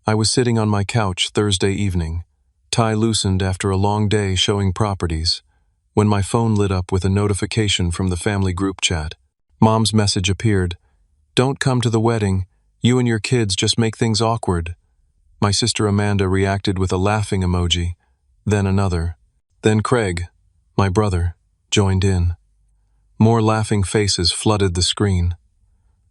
I was sitting on my couch Thursday evening, tie loosened after a long day showing properties, when my phone lit up with a notification from the family group chat. Mom's message appeared. "Don't come to the wedding. You and your kids just make things awkward." My sister Amanda reacted with a laughing emoji, then another. Then Craig, my brother, joined in. More laughing faces flooded the screen.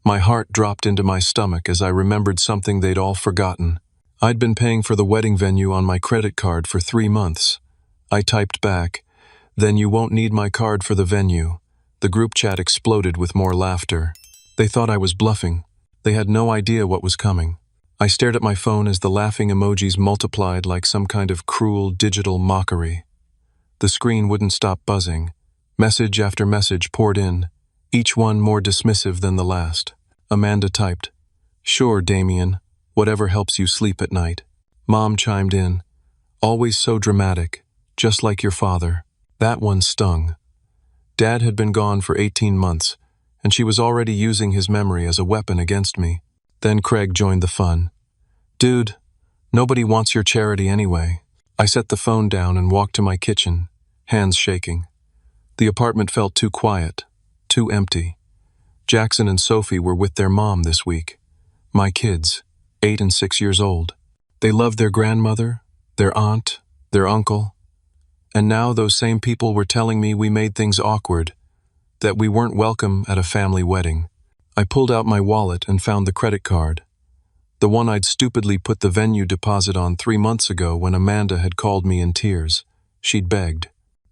My heart dropped into my stomach as I remembered something they'd all forgotten. I'd been paying for the wedding venue on my credit card for 3 months. I typed back, "Then you won't need my card for the venue." The group chat exploded with more laughter. They thought I was bluffing. They had no idea what was coming. I stared at my phone as the laughing emojis multiplied like some kind of cruel digital mockery. The screen wouldn't stop buzzing. Message after message poured in, each one more dismissive than the last. Amanda typed, "Sure, Damien, whatever helps you sleep at night." Mom chimed in, "Always so dramatic, just like your father." That one stung. Dad had been gone for 18 months, and she was already using his memory as a weapon against me. Then Craig joined the fun. "Dude, nobody wants your charity anyway." I set the phone down and walked to my kitchen, hands shaking. The apartment felt too quiet, too empty. Jackson and Sophie were with their mom this week. My kids, 8 and 6 years old. They loved their grandmother, their aunt, their uncle. And now those same people were telling me we made things awkward, that we weren't welcome at a family wedding. I pulled out my wallet and found the credit card. The one I'd stupidly put the venue deposit on 3 months ago when Amanda had called me in tears. She'd begged.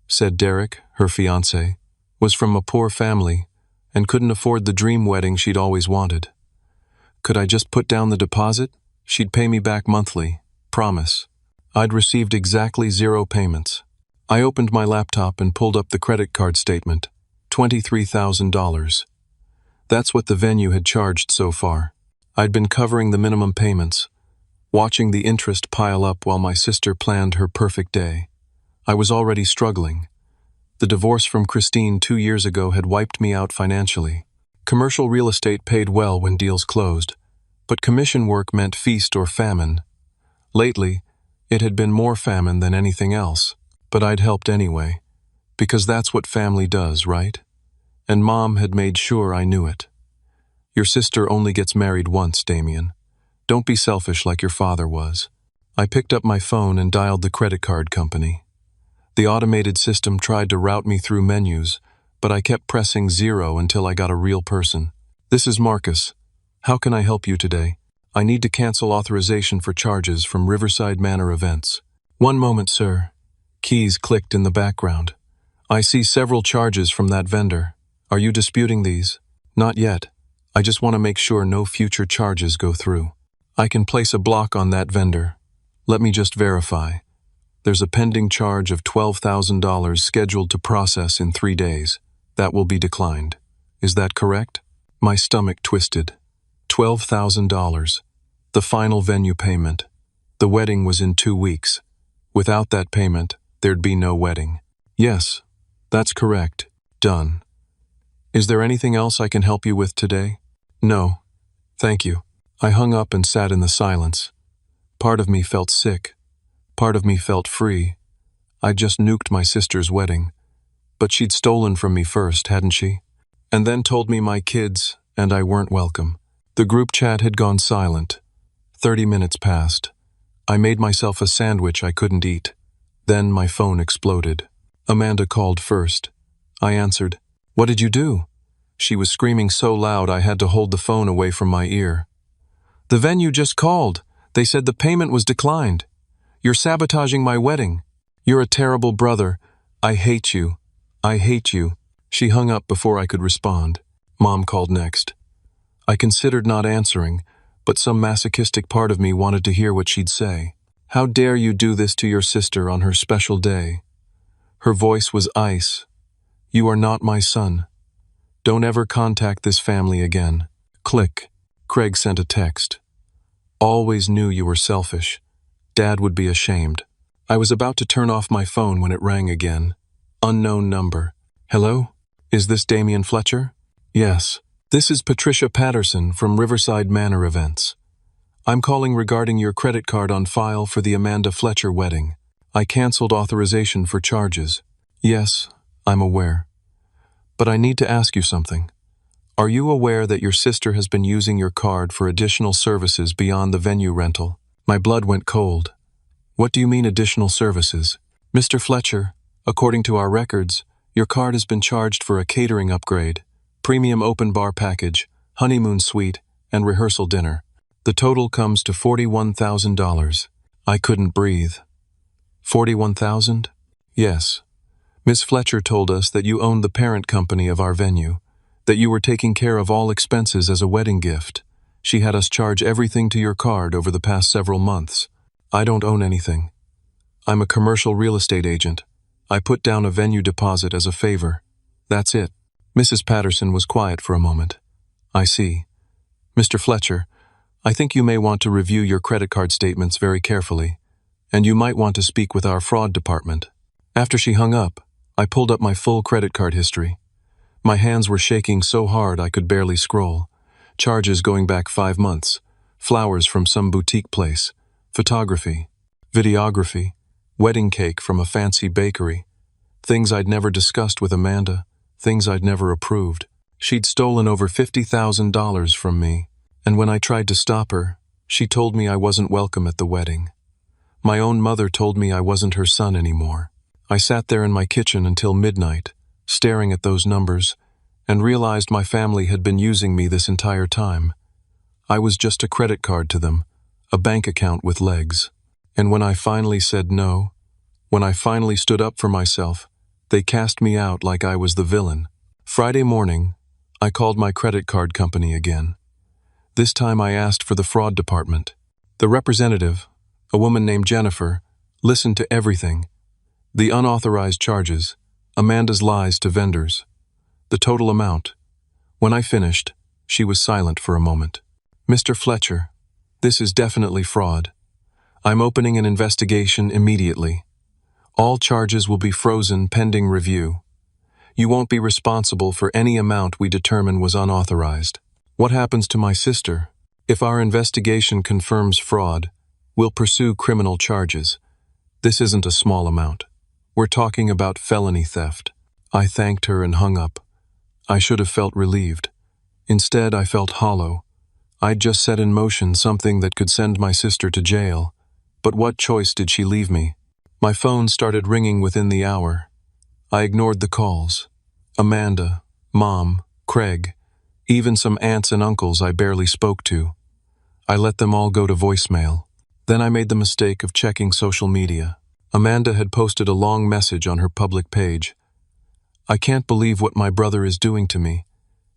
Said Derek, her fiancé, was from a poor family and couldn't afford the dream wedding she'd always wanted. Could I just put down the deposit? She'd pay me back monthly. Promise. I'd received exactly 0 payments. I opened my laptop and pulled up the credit card statement. $23,000. That's what the venue had charged so far. I'd been covering the minimum payments, watching the interest pile up while my sister planned her perfect day. I was already struggling. The divorce from Christine 2 years ago had wiped me out financially. Commercial real estate paid well when deals closed, but commission work meant feast or famine. Lately, it had been more famine than anything else, but I'd helped anyway, because that's what family does, right? And Mom had made sure I knew it. Your sister only gets married once, Damien. Don't be selfish like your father was. I picked up my phone and dialed the credit card company. The automated system tried to route me through menus, but I kept pressing 0 until I got a real person. "This is Marcus. How can I help you today? I need to cancel authorization for charges from Riverside Manor Events." "One moment, sir." Keys clicked in the background. "I see several charges from that vendor. Are you disputing these?" "Not yet. I just want to make sure no future charges go through." "I can place a block on that vendor. Let me just verify. There's a pending charge of $12,000 scheduled to process in 3 days. That will be declined. Is that correct?" My stomach twisted. $12,000. The final venue payment. The wedding was in 2 weeks. Without that payment, there'd be no wedding. "Yes, that's correct. Done. Is there anything else I can help you with today?" "No, thank you." I hung up and sat in the silence. Part of me felt sick. Part of me felt free. I'd just nuked my sister's wedding. But she'd stolen from me first, hadn't she? And then told me my kids and I weren't welcome. The group chat had gone silent. 30 minutes passed. I made myself a sandwich I couldn't eat. Then my phone exploded. Amanda called first. I answered. "What did you do?" She was screaming so loud I had to hold the phone away from my ear. "The venue just called. They said the payment was declined. You're sabotaging my wedding. You're a terrible brother. I hate you. I hate you." She hung up before I could respond. Mom called next. I considered not answering, but some masochistic part of me wanted to hear what she'd say. "How dare you do this to your sister on her special day?" Her voice was ice. "You are not my son. Don't ever contact this family again." Click. Craig sent a text. "Always knew you were selfish. Dad would be ashamed." I was about to turn off my phone when it rang again. Unknown number. "Hello? Is this Damien Fletcher?" "Yes. This is Patricia Patterson from Riverside Manor Events. I'm calling regarding your credit card on file for the Amanda Fletcher wedding. I canceled authorization for charges. Yes, I'm aware. But I need to ask you something. Are you aware that your sister has been using your card for additional services beyond the venue rental? My blood went cold. What do you mean additional services? Mr. Fletcher, according to our records, your card has been charged for a catering upgrade, premium open bar package, honeymoon suite, and rehearsal dinner. The total comes to $41,000. I couldn't breathe. 41,000? Yes. Miss Fletcher told us that you owned the parent company of our venue, that you were taking care of all expenses as a wedding gift. She had us charge everything to your card over the past several months. I don't own anything. I'm a commercial real estate agent. I put down a venue deposit as a favor. That's it. Mrs. Patterson was quiet for a moment. I see. Mr. Fletcher, I think you may want to review your credit card statements very carefully, and you might want to speak with our fraud department. After she hung up, I pulled up my full credit card history. My hands were shaking so hard I could barely scroll. Charges going back 5 months, flowers from some boutique place, photography, videography, wedding cake from a fancy bakery, things I'd never discussed with Amanda, things I'd never approved. She'd stolen over $50,000 from me, and when I tried to stop her, she told me I wasn't welcome at the wedding. My own mother told me I wasn't her son anymore. I sat there in my kitchen until midnight, staring at those numbers, and realized my family had been using me this entire time. I was just a credit card to them, a bank account with legs. And when I finally said no, when I finally stood up for myself, they cast me out like I was the villain. Friday morning, I called my credit card company again. This time I asked for the fraud department. The representative, a woman named Jennifer, listened to everything. The unauthorized charges, Amanda's lies to vendors, the total amount. When I finished, she was silent for a moment. Mr. Fletcher, this is definitely fraud. I'm opening an investigation immediately. All charges will be frozen pending review. You won't be responsible for any amount we determine was unauthorized. What happens to my sister? If our investigation confirms fraud, we'll pursue criminal charges. This isn't a small amount. We're talking about felony theft. I thanked her and hung up. I should have felt relieved. Instead, I felt hollow. I'd just set in motion something that could send my sister to jail. But what choice did she leave me? My phone started ringing within the hour. I ignored the calls. Amanda, Mom, Craig, even some aunts and uncles I barely spoke to. I let them all go to voicemail. Then I made the mistake of checking social media. Amanda had posted a long message on her public page. I can't believe what my brother is doing to me.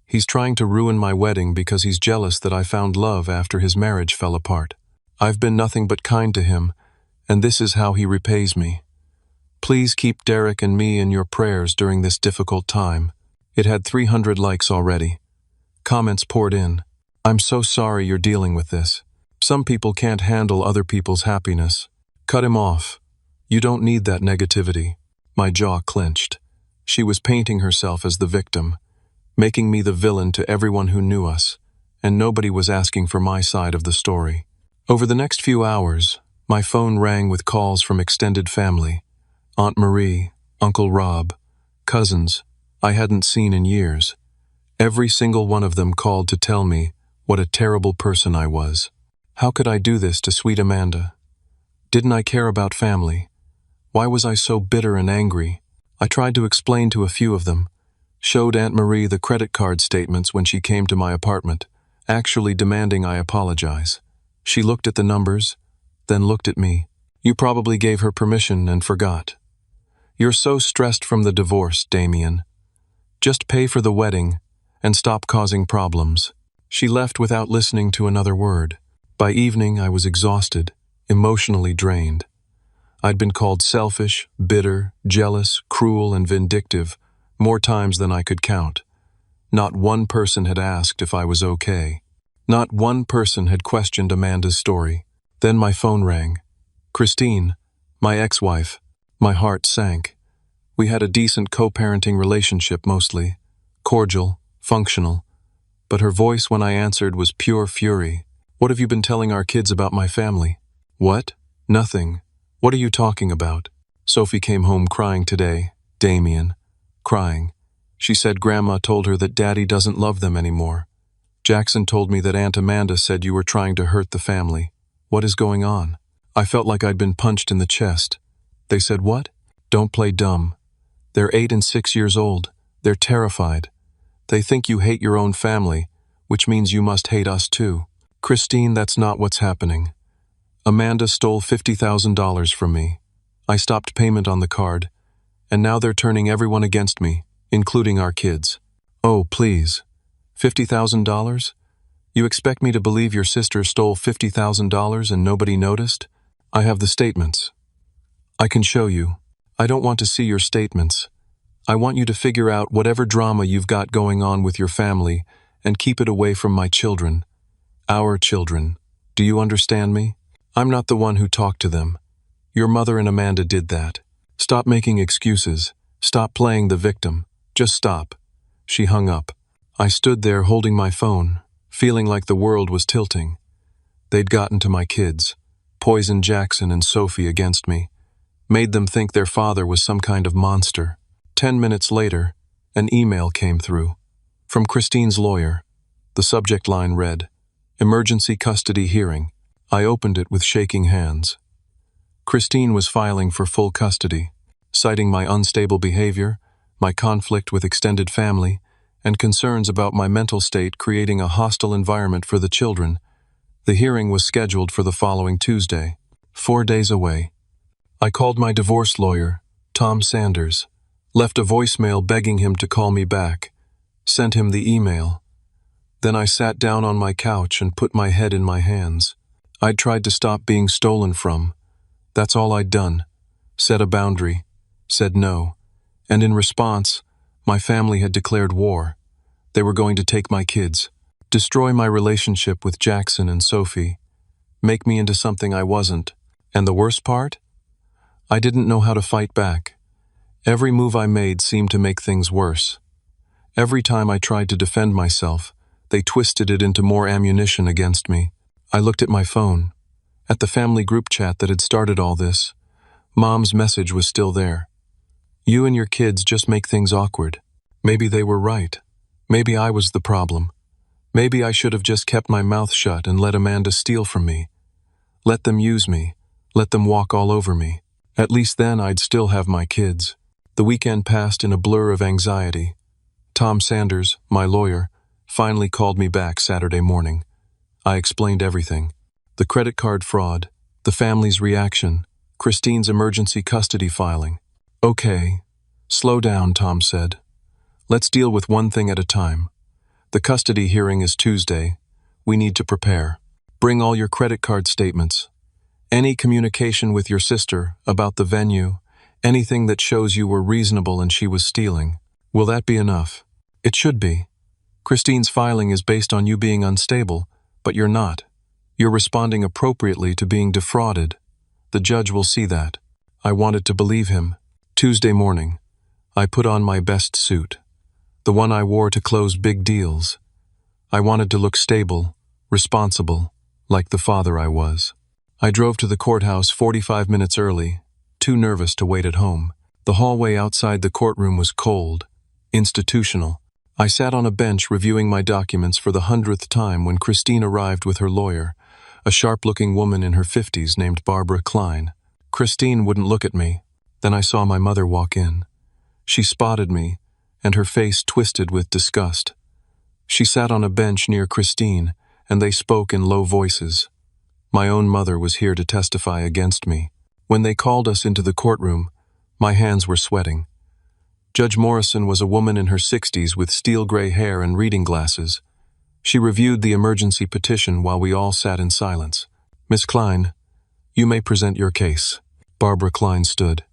He's trying to ruin my wedding because he's jealous that I found love after his marriage fell apart. I've been nothing but kind to him, and this is how he repays me. Please keep Derek and me in your prayers during this difficult time. It had 300 likes already. Comments poured in. I'm so sorry you're dealing with this. Some people can't handle other people's happiness. Cut him off. You don't need that negativity. My jaw clenched. She was painting herself as the victim, making me the villain to everyone who knew us, and nobody was asking for my side of the story. Over the next few hours, my phone rang with calls from extended family. Aunt Marie, Uncle Rob, cousins I hadn't seen in years. Every single one of them called to tell me what a terrible person I was. How could I do this to sweet Amanda? Didn't I care about family? Why was I so bitter and angry? I tried to explain to a few of them, showed Aunt Marie the credit card statements when she came to my apartment, actually demanding I apologize. She looked at the numbers, then looked at me. You probably gave her permission and forgot. You're so stressed from the divorce, Damien. Just pay for the wedding and stop causing problems. She left without listening to another word. By evening, I was exhausted, emotionally drained. I'd been called selfish, bitter, jealous, cruel, and vindictive more times than I could count. Not one person had asked if I was okay. Not one person had questioned Amanda's story. Then my phone rang. Christine, my ex-wife. My heart sank. We had a decent co-parenting relationship mostly, cordial, functional, but her voice when I answered was pure fury. What have you been telling our kids about my family? What? Nothing. What are you talking about? Sophie came home crying today. Damien. Crying. She said Grandma told her that Daddy doesn't love them anymore. Jackson told me that Aunt Amanda said you were trying to hurt the family. What is going on? I felt like I'd been punched in the chest. They said what? Don't play dumb. They're 8 and 6 years old. They're terrified. They think you hate your own family, which means you must hate us too. Christine, that's not what's happening. Amanda stole $50,000 from me. I stopped payment on the card, and now they're turning everyone against me, including our kids. Oh, please. $50,000? You expect me to believe your sister stole $50,000 and nobody noticed? I have the statements. I can show you. I don't want to see your statements. I want you to figure out whatever drama you've got going on with your family and keep it away from my children. Our children. Do you understand me? I'm not the one who talked to them. Your mother and Amanda did that. Stop making excuses. Stop playing the victim. Just stop. She hung up. I stood there holding my phone, feeling like the world was tilting. They'd gotten to my kids, poisoned Jackson and Sophie against me, made them think their father was some kind of monster. 10 minutes later, an email came through. From Christine's lawyer. The subject line read, "Emergency custody hearing." I opened it with shaking hands. Christine was filing for full custody, citing my unstable behavior, my conflict with extended family, and concerns about my mental state creating a hostile environment for the children. The hearing was scheduled for the following Tuesday, 4 days away. I called my divorce lawyer, Tom Sanders, left a voicemail begging him to call me back, sent him the email. Then I sat down on my couch and put my head in my hands. I'd tried to stop being stolen from. That's all I'd done. Set a boundary, said no. And in response, my family had declared war. They were going to take my kids, destroy my relationship with Jackson and Sophie, make me into something I wasn't. And the worst part? I didn't know how to fight back. Every move I made seemed to make things worse. Every time I tried to defend myself, they twisted it into more ammunition against me. I looked at my phone, at the family group chat that had started all this. Mom's message was still there. You and your kids just make things awkward. Maybe they were right. Maybe I was the problem. Maybe I should have just kept my mouth shut and let Amanda steal from me. Let them use me. Let them walk all over me. At least then I'd still have my kids. The weekend passed in a blur of anxiety. Tom Sanders, my lawyer, finally called me back Saturday morning. I explained everything. The credit card fraud, the family's reaction, Christine's emergency custody filing. Okay. Slow down, Tom said. Let's deal with one thing at a time. The custody hearing is Tuesday. We need to prepare. Bring all your credit card statements. Any communication with your sister about the venue, anything that shows you were reasonable and she was stealing. Will that be enough? It should be. Christine's filing is based on you being unstable, but you're not. You're responding appropriately to being defrauded. The judge will see that. I wanted to believe him. Tuesday morning, I put on my best suit, the one I wore to close big deals. I wanted to look stable, responsible, like the father I was. I drove to the courthouse 45 minutes early, too nervous to wait at home. The hallway outside the courtroom was cold, institutional. I sat on a bench reviewing my documents for the 100th time when Christine arrived with her lawyer, a sharp-looking woman in her 50s named Barbara Klein. Christine wouldn't look at me. Then I saw my mother walk in. She spotted me, and her face twisted with disgust. She sat on a bench near Christine, and they spoke in low voices. My own mother was here to testify against me. When they called us into the courtroom, my hands were sweating. Judge Morrison was a woman in her 60s with steel-gray hair and reading glasses. She reviewed the emergency petition while we all sat in silence. Miss Klein, you may present your case. Barbara Klein stood.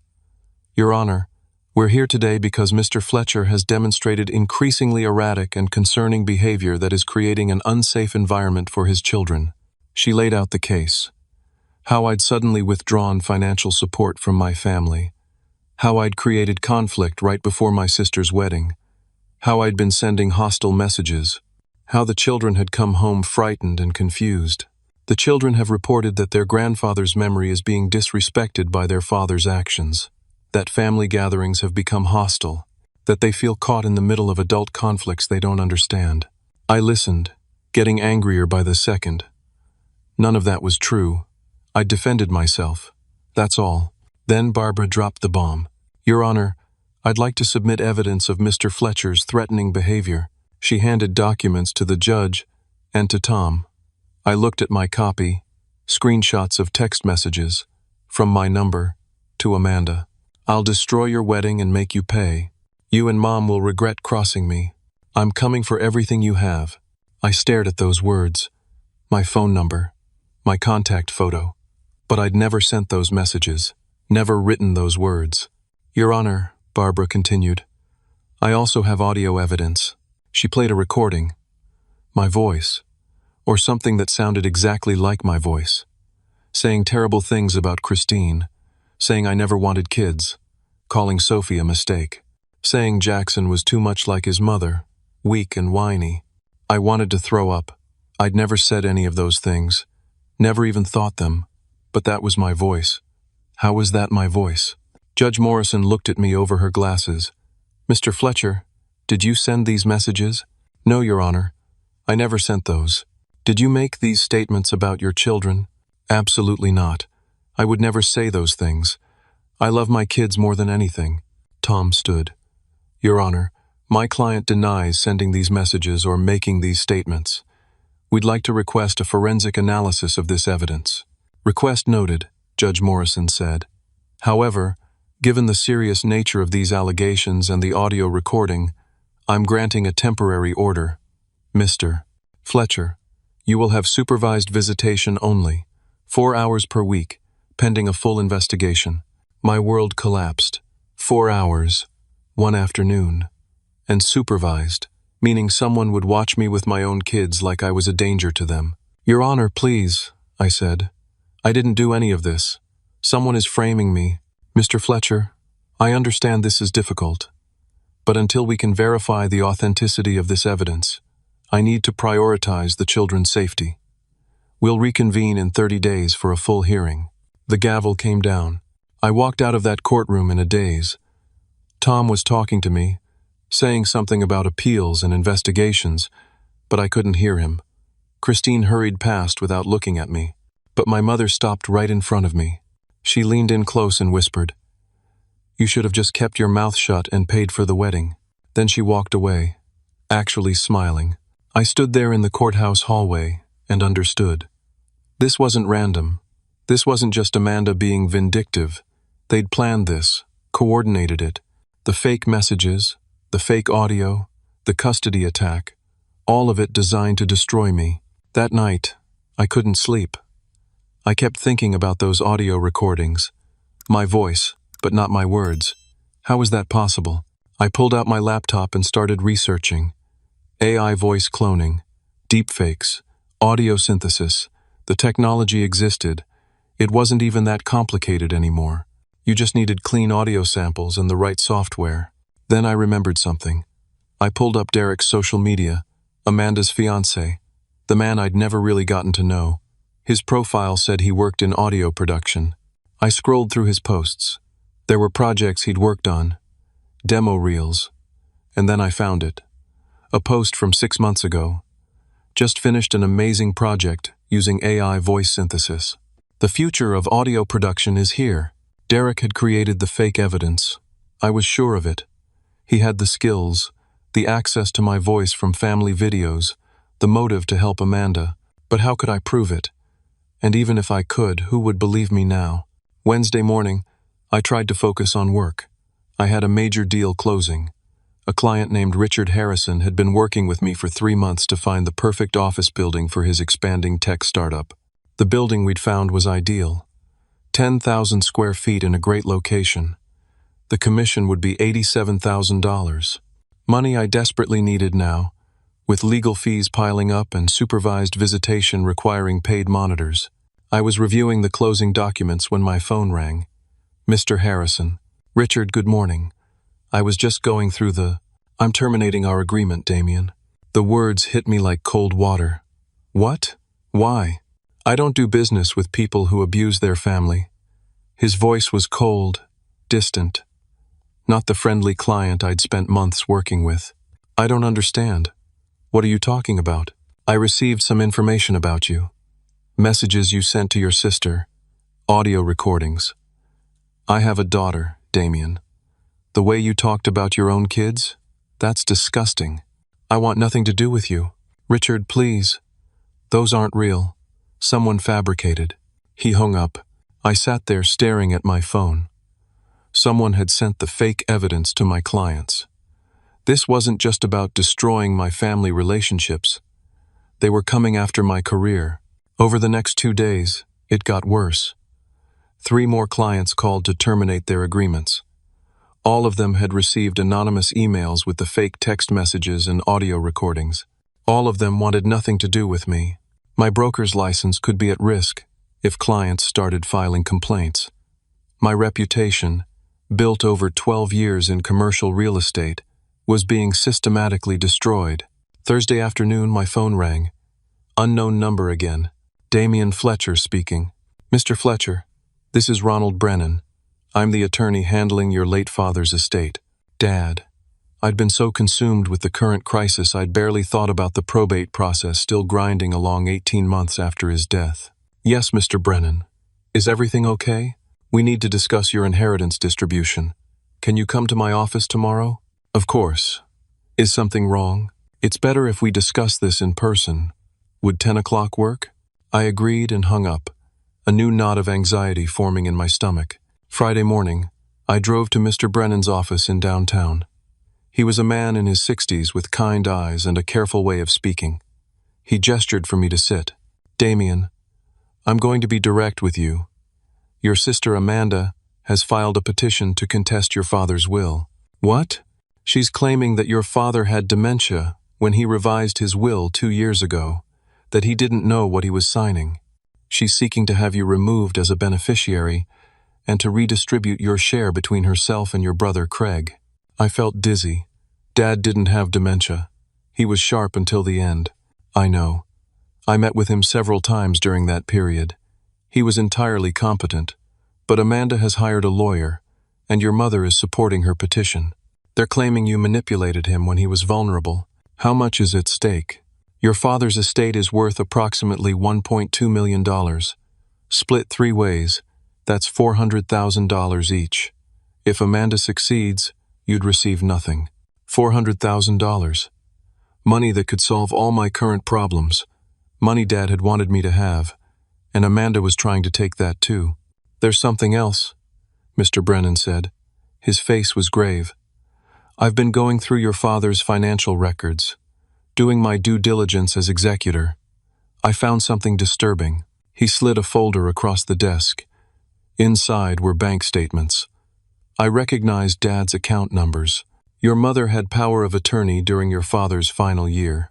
Your Honor, we're here today because Mr. Fletcher has demonstrated increasingly erratic and concerning behavior that is creating an unsafe environment for his children. She laid out the case. How I'd suddenly withdrawn financial support from my family. How I'd created conflict right before my sister's wedding. How I'd been sending hostile messages. How the children had come home frightened and confused. The children have reported that their grandfather's memory is being disrespected by their father's actions, that family gatherings have become hostile, that they feel caught in the middle of adult conflicts they don't understand. I listened, getting angrier by the second. None of that was true. I defended myself. That's all. Then Barbara dropped the bomb. Your Honor, I'd like to submit evidence of Mr. Fletcher's threatening behavior. She handed documents to the judge and to Tom. I looked at my copy, screenshots of text messages, from my number to Amanda. I'll destroy your wedding and make you pay. You and Mom will regret crossing me. I'm coming for everything you have. I stared at those words, my phone number, my contact photo. But I'd never sent those messages, never written those words. Your Honor, Barbara continued, I also have audio evidence. She played a recording. My voice, or something that sounded exactly like my voice, saying terrible things about Christine, saying I never wanted kids, calling Sophie a mistake, saying Jackson was too much like his mother, weak and whiny. I wanted to throw up. I'd never said any of those things, never even thought them, but that was my voice. How was that my voice? Judge Morrison looked at me over her glasses. Mr. Fletcher, did you send these messages? No, Your Honor. I never sent those. Did you make these statements about your children? Absolutely not. I would never say those things. I love my kids more than anything. Tom stood. Your Honor, my client denies sending these messages or making these statements. We'd like to request a forensic analysis of this evidence. Request noted, Judge Morrison said. However, given the serious nature of these allegations and the audio recording, I'm granting a temporary order. Mr. Fletcher, you will have supervised visitation only, 4 hours per week, pending a full investigation. My world collapsed. 4 hours, one afternoon. And supervised, meaning someone would watch me with my own kids like I was a danger to them. Your Honor, please, I said. I didn't do any of this. Someone is framing me. Mr. Fletcher, I understand this is difficult, but until we can verify the authenticity of this evidence, I need to prioritize the children's safety. We'll reconvene in 30 days for a full hearing. The gavel came down. I walked out of that courtroom in a daze. Tom was talking to me, saying something about appeals and investigations, but I couldn't hear him. Christine hurried past without looking at me, but my mother stopped right in front of me. She leaned in close and whispered, "You should have just kept your mouth shut and paid for the wedding." Then she walked away, actually smiling. I stood there in the courthouse hallway and understood. This wasn't random. This wasn't just Amanda being vindictive. They'd planned this, coordinated it. The fake messages, the fake audio, the custody attack, all of it designed to destroy me. That night, I couldn't sleep. I kept thinking about those audio recordings. My voice, but not my words. How was that possible? I pulled out my laptop and started researching. AI voice cloning, deepfakes, audio synthesis. The technology existed. It wasn't even that complicated anymore. You just needed clean audio samples and the right software. Then I remembered something. I pulled up Derek's social media, Amanda's fiancé, the man I'd never really gotten to know. His profile said he worked in audio production. I scrolled through his posts. There were projects he'd worked on, demo reels, and then I found it. A post from 6 months ago. Just finished an amazing project using AI voice synthesis. The future of audio production is here. Derek had created the fake evidence. I was sure of it. He had the skills, the access to my voice from family videos, the motive to help Amanda. But how could I prove it? And even if I could, who would believe me now? Wednesday morning, I tried to focus on work. I had a major deal closing. A client named Richard Harrison had been working with me for 3 months to find the perfect office building for his expanding tech startup. The building we'd found was ideal. 10,000 square feet in a great location. The commission would be $87,000. Money I desperately needed now, with legal fees piling up and supervised visitation requiring paid monitors. I was reviewing the closing documents when my phone rang. Mr. Harrison. Richard, good morning. I was just going through I'm terminating our agreement, Damien. The words hit me like cold water. What? Why? I don't do business with people who abuse their family. His voice was cold, distant, not the friendly client I'd spent months working with. I don't understand. What are you talking about? I received some information about you. Messages you sent to your sister. Audio recordings. I have a daughter, Damien. The way you talked about your own kids? That's disgusting. I want nothing to do with you. Richard, please. Those aren't real. Someone fabricated. He hung up. I sat there staring at my phone. Someone had sent the fake evidence to my clients. This wasn't just about destroying my family relationships. They were coming after my career. Over the next 2 days, it got worse. 3 more clients called to terminate their agreements. All of them had received anonymous emails with the fake text messages and audio recordings. All of them wanted nothing to do with me. My broker's license could be at risk if clients started filing complaints. My reputation, built over 12 years in commercial real estate, was being systematically destroyed. Thursday afternoon, my phone rang. Unknown number again. Damien Fletcher speaking. Mr. Fletcher, this is Ronald Brennan. I'm the attorney handling your late father's estate. Dad, I'd been so consumed with the current crisis I'd barely thought about the probate process still grinding along 18 months after his death. Yes, Mr. Brennan. Is everything okay? We need to discuss your inheritance distribution. Can you come to my office tomorrow? Of course. Is something wrong? It's better if we discuss this in person. Would 10 o'clock work? I agreed and hung up, a new knot of anxiety forming in my stomach. Friday morning, I drove to Mr. Brennan's office in downtown. He was a man in his 60s with kind eyes and a careful way of speaking. He gestured for me to sit. Damien, I'm going to be direct with you. Your sister Amanda has filed a petition to contest your father's will. What? She's claiming that your father had dementia when he revised his will 2 years ago, that he didn't know what he was signing. She's seeking to have you removed as a beneficiary and to redistribute your share between herself and your brother Craig. I felt dizzy. Dad didn't have dementia. He was sharp until the end. I know. I met with him several times during that period. He was entirely competent, but Amanda has hired a lawyer, and your mother is supporting her petition. They're claiming you manipulated him when he was vulnerable. How much is at stake? Your father's estate is worth approximately $1.2 million. Split 3 ways, that's $400,000 each. If Amanda succeeds, you'd receive nothing. $400,000. Money that could solve all my current problems. Money Dad had wanted me to have, and Amanda was trying to take that too. There's something else, Mr. Brennan said. His face was grave. I've been going through your father's financial records, doing my due diligence as executor. I found something disturbing. He slid a folder across the desk. Inside were bank statements. I recognized Dad's account numbers. Your mother had power of attorney during your father's final year.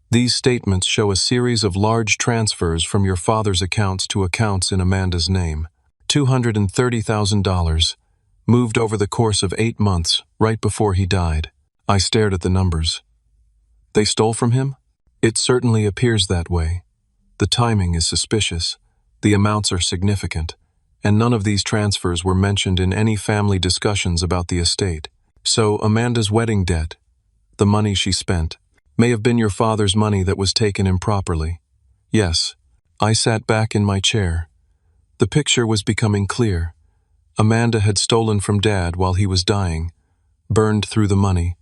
These statements show a series of large transfers from your father's accounts to accounts in Amanda's name. $230,000, moved over the course of 8 months, right before he died. I stared at the numbers. They stole from him? It certainly appears that way. The timing is suspicious. The amounts are significant, and none of these transfers were mentioned in any family discussions about the estate. So Amanda's wedding debt, the money she spent, may have been your father's money that was taken improperly. Yes, I sat back in my chair. The picture was becoming clear. Amanda had stolen from Dad while he was dying, burned through the money,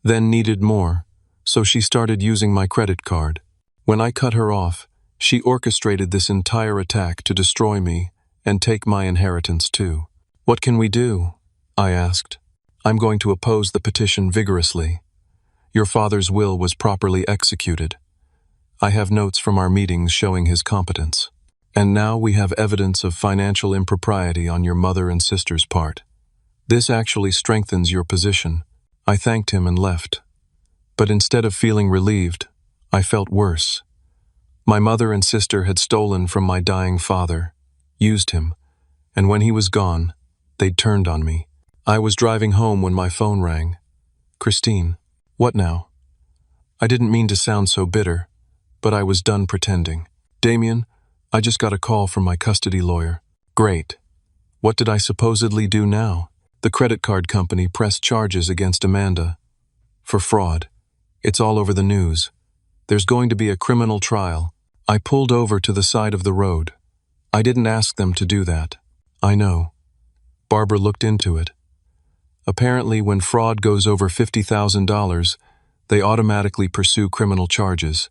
then needed more, so she started using my credit card. When I cut her off, she orchestrated this entire attack to destroy me and take my inheritance too. What can we do? I asked. I'm going to oppose the petition vigorously. Your father's will was properly executed. I have notes from our meetings showing his competence. And now we have evidence of financial impropriety on your mother and sister's part. This actually strengthens your position. I thanked him and left. But instead of feeling relieved, I felt worse. My mother and sister had stolen from my dying father, used him, and when he was gone, they'd turned on me. I was driving home when my phone rang. Christine, what now? I didn't mean to sound so bitter, but I was done pretending. Damien, I just got a call from my custody lawyer. Great. What did I supposedly do now? The credit card company pressed charges against Amanda for fraud. It's all over the news. There's going to be a criminal trial. I pulled over to the side of the road. I didn't ask them to do that. I know. Barbara looked into it. Apparently, when fraud goes over $50,000, they automatically pursue criminal charges.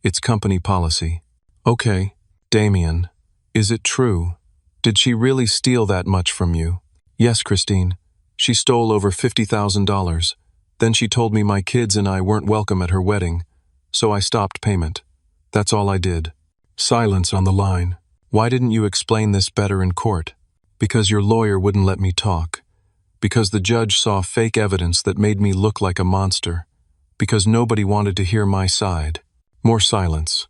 It's company policy. Okay, Damien, is it true? Did she really steal that much from you? Yes, Christine. She stole over $50,000. Then she told me my kids and I weren't welcome at her wedding, so I stopped payment. That's all I did. Silence on the line. Why didn't you explain this better in court? Because your lawyer wouldn't let me talk. Because the judge saw fake evidence that made me look like a monster. Because nobody wanted to hear my side. More silence.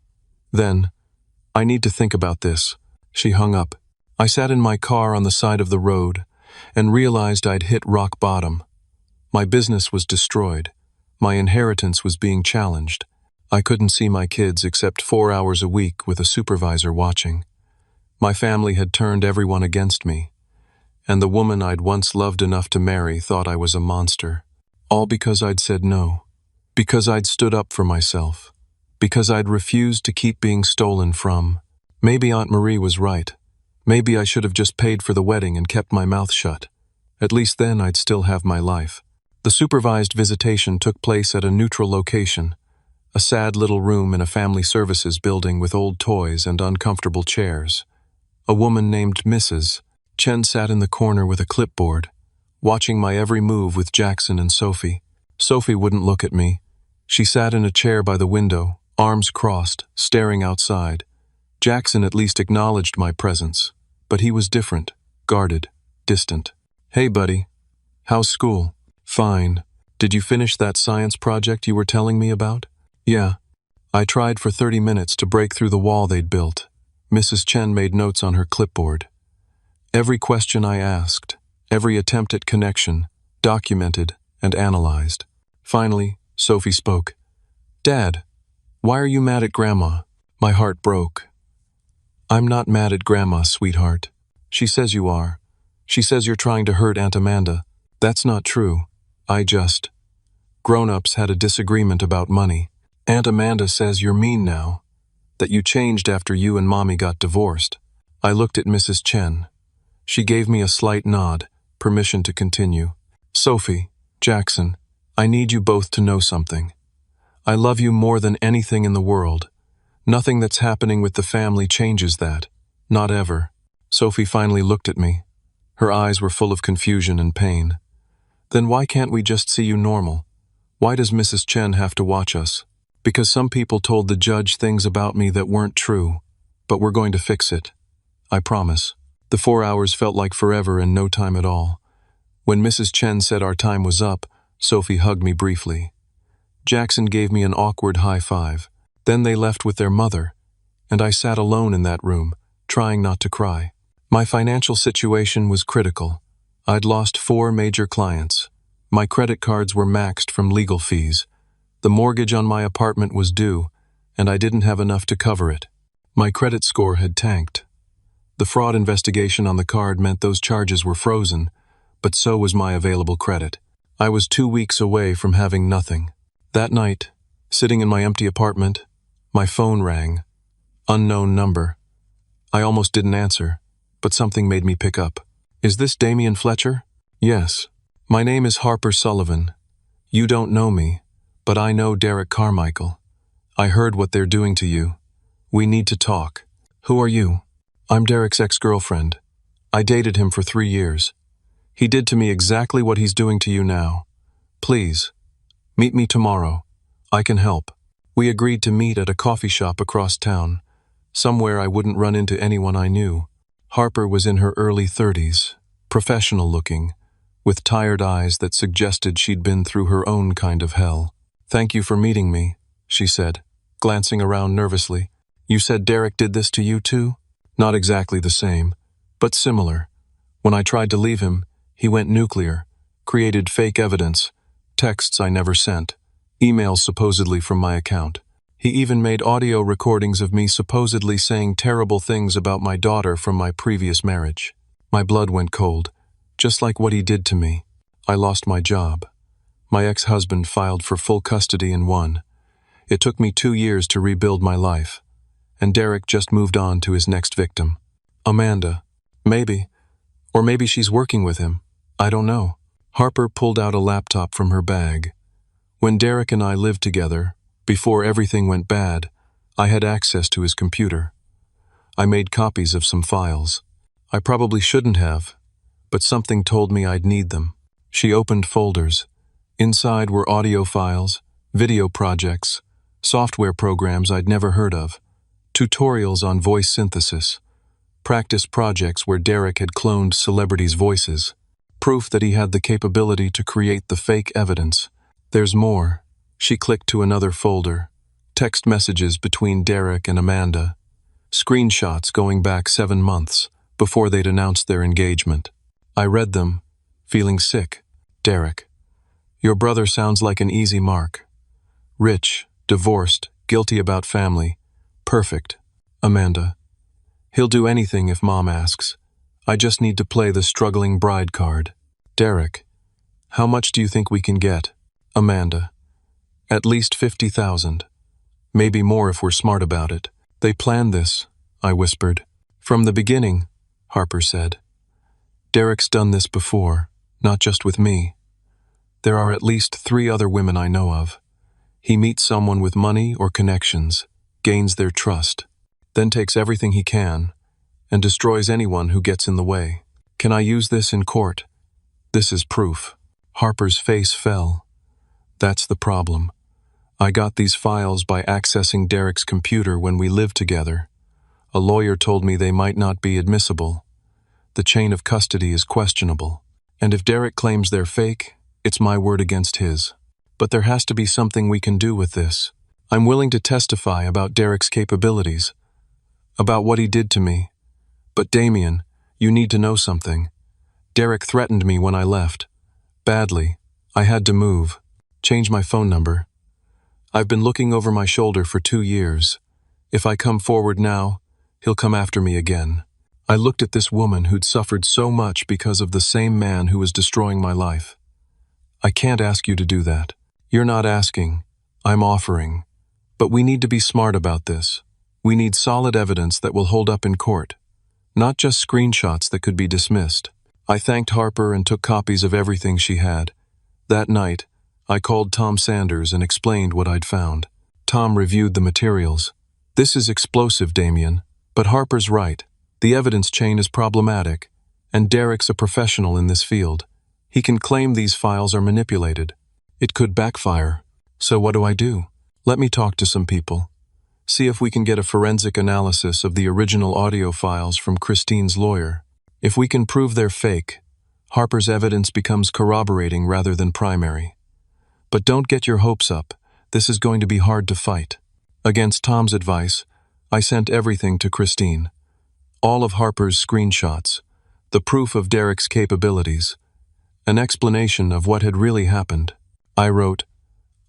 Then, I need to think about this. She hung up. I sat in my car on the side of the road and realized I'd hit rock bottom. My business was destroyed. My inheritance was being challenged. I couldn't see my kids except 4 hours a week with a supervisor watching. My family had turned everyone against me, and the woman I'd once loved enough to marry thought I was a monster. All because I'd said no. Because I'd stood up for myself. Because I'd refused to keep being stolen from. Maybe Aunt Marie was right. Maybe I should have just paid for the wedding and kept my mouth shut. At least then I'd still have my life. The supervised visitation took place at a neutral location, a sad little room in a family services building with old toys and uncomfortable chairs. A woman named Mrs. Chen sat in the corner with a clipboard, watching my every move with Jackson and Sophie. Sophie wouldn't look at me. She sat in a chair by the window, arms crossed, staring outside. Jackson at least acknowledged my presence, but he was different, guarded, distant. Hey, buddy. How's school? Fine. Did you finish that science project you were telling me about? Yeah. I tried for 30 minutes to break through the wall they'd built. Mrs. Chen made notes on her clipboard. Every question I asked, every attempt at connection, documented and analyzed. Finally, Sophie spoke. Dad, why are you mad at Grandma? My heart broke. I'm not mad at Grandma, sweetheart. She says you are. She says you're trying to hurt Aunt Amanda. That's not true. Grown-ups had a disagreement about money. Aunt Amanda says you're mean now, that you changed after you and Mommy got divorced. I looked at Mrs. Chen. She gave me a slight nod, permission to continue. Sophie, Jackson, I need you both to know something. I love you more than anything in the world. Nothing that's happening with the family changes that. Not ever. Sophie finally looked at me. Her eyes were full of confusion and pain. Then why can't we just see you normal? Why does Mrs. Chen have to watch us? Because some people told the judge things about me that weren't true. But we're going to fix it. I promise. The 4 hours felt like forever and no time at all. When Mrs. Chen said our time was up, Sophie hugged me briefly. Jackson gave me an awkward high five. Then they left with their mother, and I sat alone in that room, trying not to cry. My financial situation was critical. I'd lost 4 major clients. My credit cards were maxed from legal fees. The mortgage on my apartment was due, and I didn't have enough to cover it. My credit score had tanked. The fraud investigation on the card meant those charges were frozen, but so was my available credit. I was 2 weeks away from having nothing. That night, sitting in my empty apartment, my phone rang. Unknown number. I almost didn't answer, but something made me pick up. Is this Damien Fletcher? Yes. My name is Harper Sullivan. You don't know me, but I know Derek Carmichael. I heard what they're doing to you. We need to talk. Who are you? I'm Derek's ex-girlfriend. I dated him for 3 years. He did to me exactly what he's doing to you now. Please, meet me tomorrow. I can help. We agreed to meet at a coffee shop across town, somewhere I wouldn't run into anyone I knew. Harper was in her early 30s, professional-looking, with tired eyes that suggested she'd been through her own kind of hell. Thank you for meeting me, she said, glancing around nervously. You said Derek did this to you too? Not exactly the same, but similar. When I tried to leave him, he went nuclear, created fake evidence, texts I never sent, emails supposedly from my account. He even made audio recordings of me supposedly saying terrible things about my daughter from my previous marriage. My blood went cold, just like what he did to me. I lost my job. My ex-husband filed for full custody and won. It took me 2 years to rebuild my life. And Derek just moved on to his next victim. Amanda. Maybe. Or maybe she's working with him. I don't know. Harper pulled out a laptop from her bag. When Derek and I lived together, before everything went bad, I had access to his computer. I made copies of some files. I probably shouldn't have, but something told me I'd need them. She opened folders. Inside were audio files, video projects, software programs I'd never heard of, tutorials on voice synthesis, practice projects where Derek had cloned celebrities' voices, proof that he had the capability to create the fake evidence. There's more. She clicked to another folder. Text messages between Derek and Amanda. Screenshots going back 7 months, before they'd announced their engagement. I read them, feeling sick. Derek. Your brother sounds like an easy mark. Rich, divorced, guilty about family. Perfect. Amanda. He'll do anything if Mom asks. I just need to play the struggling bride card. Derek. How much do you think we can get? Amanda. At least 50,000. Maybe more if we're smart about it. They planned this, I whispered. From the beginning, Harper said. Derek's done this before, not just with me. There are at least 3 other women I know of. He meets someone with money or connections, gains their trust, then takes everything he can, and destroys anyone who gets in the way. Can I use this in court? This is proof. Harper's face fell. That's the problem. I got these files by accessing Derek's computer when we lived together. A lawyer told me they might not be admissible. The chain of custody is questionable. And if Derek claims they're fake, it's my word against his. But there has to be something we can do with this. I'm willing to testify about Derek's capabilities, about what he did to me. But Damien, you need to know something. Derek threatened me when I left. Badly. I had to move. Change my phone number. I've been looking over my shoulder for 2 years. If I come forward now, he'll come after me again. I looked at this woman who'd suffered so much because of the same man who was destroying my life. I can't ask you to do that. You're not asking. I'm offering. But we need to be smart about this. We need solid evidence that will hold up in court, not just screenshots that could be dismissed. I thanked Harper and took copies of everything she had. That night, I called Tom Sanders and explained what I'd found. Tom reviewed the materials. This is explosive, Damien. But Harper's right. The evidence chain is problematic, and Derek's a professional in this field. He can claim these files are manipulated. It could backfire. So what do I do? Let me talk to some people. See if we can get a forensic analysis of the original audio files from Christine's lawyer. If we can prove they're fake, Harper's evidence becomes corroborating rather than primary. But don't get your hopes up. This is going to be hard to fight. Against Tom's advice, I sent everything to Christine. All of Harper's screenshots, the proof of Derek's capabilities, an explanation of what had really happened. I wrote,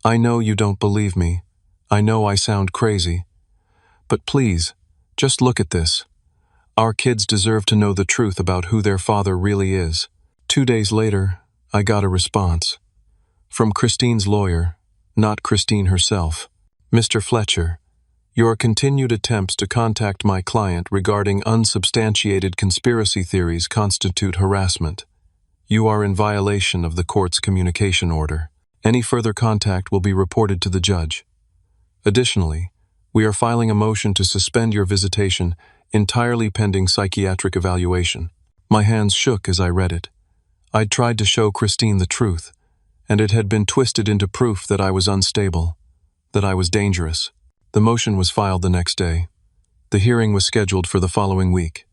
I know you don't believe me. I know I sound crazy. But please, just look at this. Our kids deserve to know the truth about who their father really is. 2 days later, I got a response. From Christine's lawyer, not Christine herself. Mr. Fletcher, your continued attempts to contact my client regarding unsubstantiated conspiracy theories constitute harassment. You are in violation of the court's communication order. Any further contact will be reported to the judge. Additionally, we are filing a motion to suspend your visitation entirely pending psychiatric evaluation. My hands shook as I read it. I'd tried to show Christine the truth, and it had been twisted into proof that I was unstable, that I was dangerous. The motion was filed the next day. The hearing was scheduled for the following week.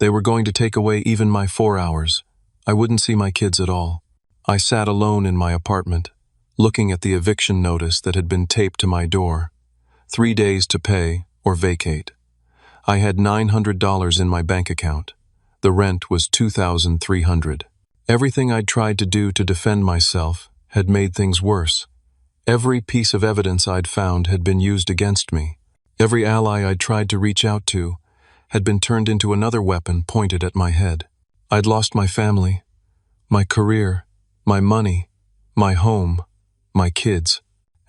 They were going to take away even my 4 hours. I wouldn't see my kids at all. I sat alone in my apartment, looking at the eviction notice that had been taped to my door. 3 days to pay or vacate. I had $900 in my bank account. The rent was $2,300. Everything I'd tried to do to defend myself had made things worse, Every piece of evidence I'd found had been used against me. Every ally I'd tried to reach out to had been turned into another weapon pointed at my head. I'd lost my family, my career, my money, my home, my kids,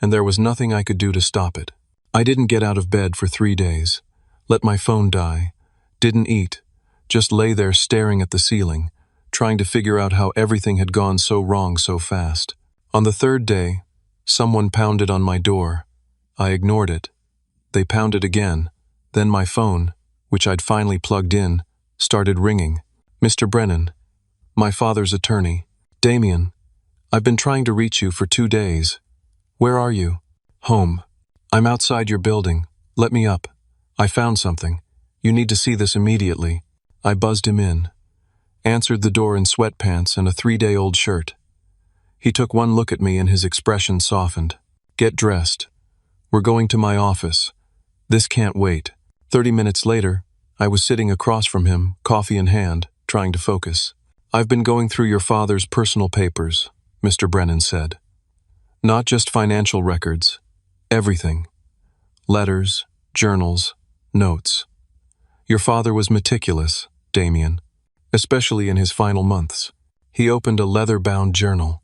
and there was nothing I could do to stop it. I didn't get out of bed for 3 days, let my phone die, didn't eat, just lay there staring at the ceiling, trying to figure out how everything had gone so wrong so fast. On the 3rd day, someone pounded on my door. I ignored it. They pounded again. Then my phone, which I'd finally plugged in, started ringing. Mr. Brennan, my father's attorney. Damien, I've been trying to reach you for 2 days. Where are you? Home. I'm outside your building. Let me up. I found something. You need to see this immediately. I buzzed him in. Answered the door in sweatpants and a 3-day-old shirt. He took one look at me and his expression softened. Get dressed. We're going to my office. This can't wait. 30 minutes later, I was sitting across from him, coffee in hand, trying to focus. I've been going through your father's personal papers, Mr. Brennan said. Not just financial records. Everything. Letters, journals, notes. Your father was meticulous, Damien, especially in his final months. He opened a leather-bound journal.